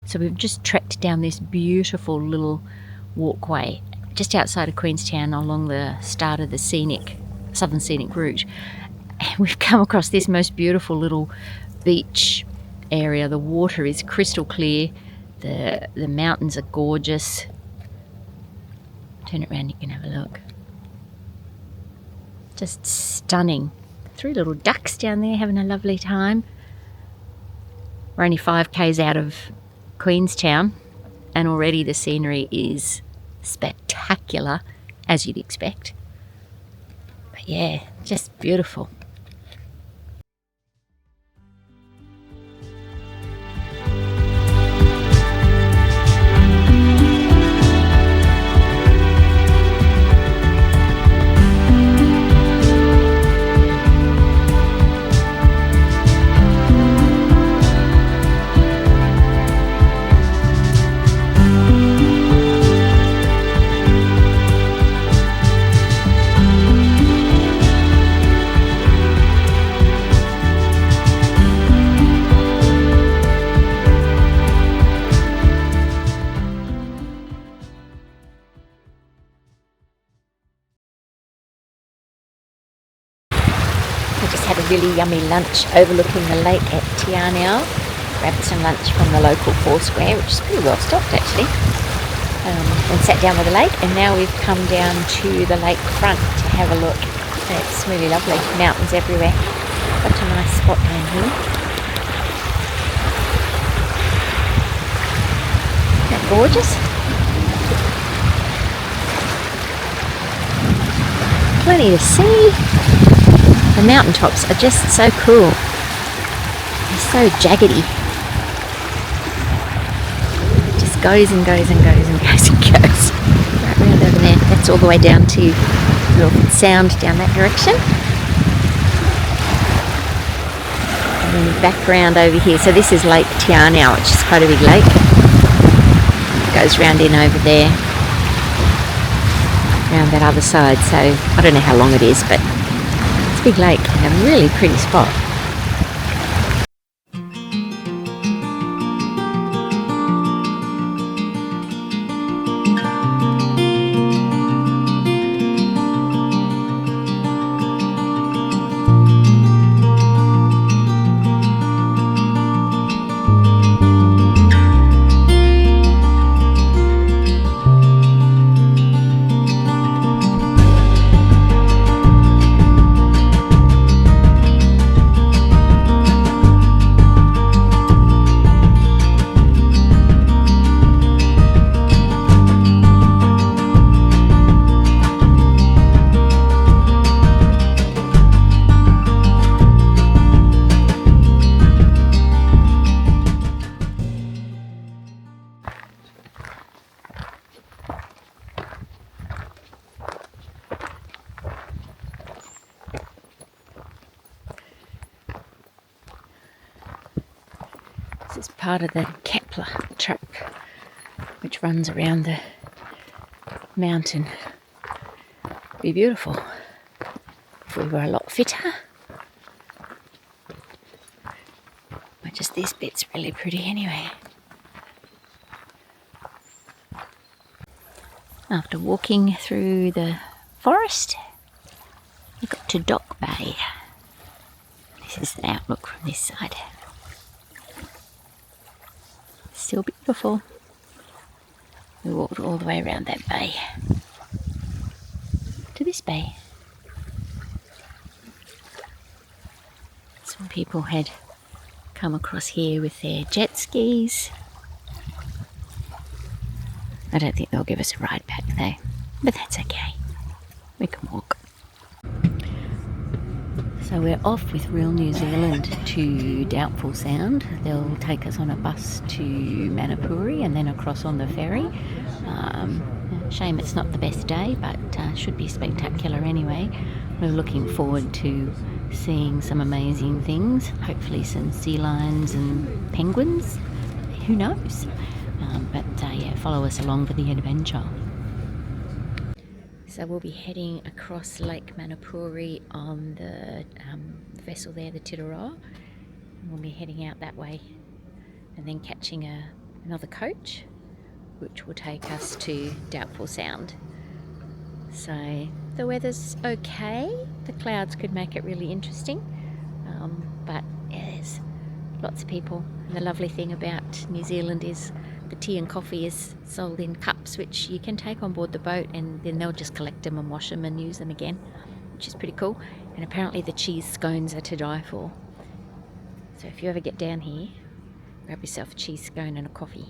So we've just trekked down this beautiful little walkway just outside of Queenstown along the start of the southern scenic route. And we've come across this most beautiful little beach area. The water is crystal clear. The mountains are gorgeous. Turn it around, you can have a look. Just stunning. 3 little ducks down there having a lovely time. We're only 5 k's out of Queenstown, and already the scenery is spectacular, as you'd expect. But yeah, just beautiful. Had a really yummy lunch overlooking the lake at Anau. Grabbed some lunch from the local Foursquare, which is pretty well stocked actually, and sat down by the lake. And now we've come down to the lake front to have a look. And it's really lovely, mountains everywhere. Such a nice spot down here. Isn't that gorgeous? Plenty to see. The mountaintops are just so cool. They're so jaggedy. It just goes and goes and goes and goes and goes. Right round over there. That's all the way down to Little Sound down that direction. And then back round over here. So this is Lake Anau, which is quite a big lake. It goes round in over there. Around that other side. So I don't know how long it is, but big lake and a really pretty spot. This is part of the Kepler track, which runs around the mountain. Be beautiful if we were a lot fitter. But just this bit's really pretty anyway. After walking through the forest, we got to Dock Bay. This is the outlook from this side. Still beautiful. We walked all the way around that bay to this bay. Some people had come across here with their jet skis. I don't think they'll give us a ride back though, but that's okay. We can walk. So we're off with Real New Zealand to Doubtful Sound. They'll take us on a bus to Manapuri and then across on the ferry. Shame it's not the best day, but should be spectacular anyway. We're looking forward to seeing some amazing things, hopefully some sea lions and penguins, who knows. But yeah, follow us along for the adventure. So we'll be heading across Lake Manapuri on the vessel there, the Titara. We'll be heading out that way and then catching another coach, which will take us to Doubtful Sound. So the weather's okay. The clouds could make it really interesting, but yeah, there's lots of people. And the lovely thing about New Zealand is the tea and coffee is sold in cups, which you can take on board the boat, and then they'll just collect them and wash them and use them again, which is pretty cool. And apparently the cheese scones are to die for. So if you ever get down here, grab yourself a cheese scone and a coffee.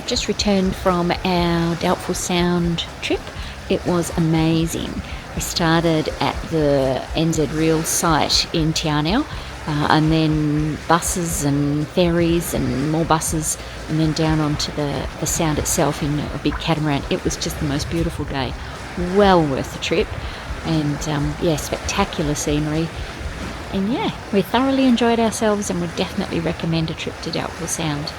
just returned from our Doubtful Sound trip. It was amazing. We started at the NZ Real site in Te Anau, and then buses and ferries and more buses, and then down onto the sound itself in a big catamaran. It was just the most beautiful day. Well worth the trip, and spectacular scenery. And we thoroughly enjoyed ourselves and would definitely recommend a trip to Doubtful Sound.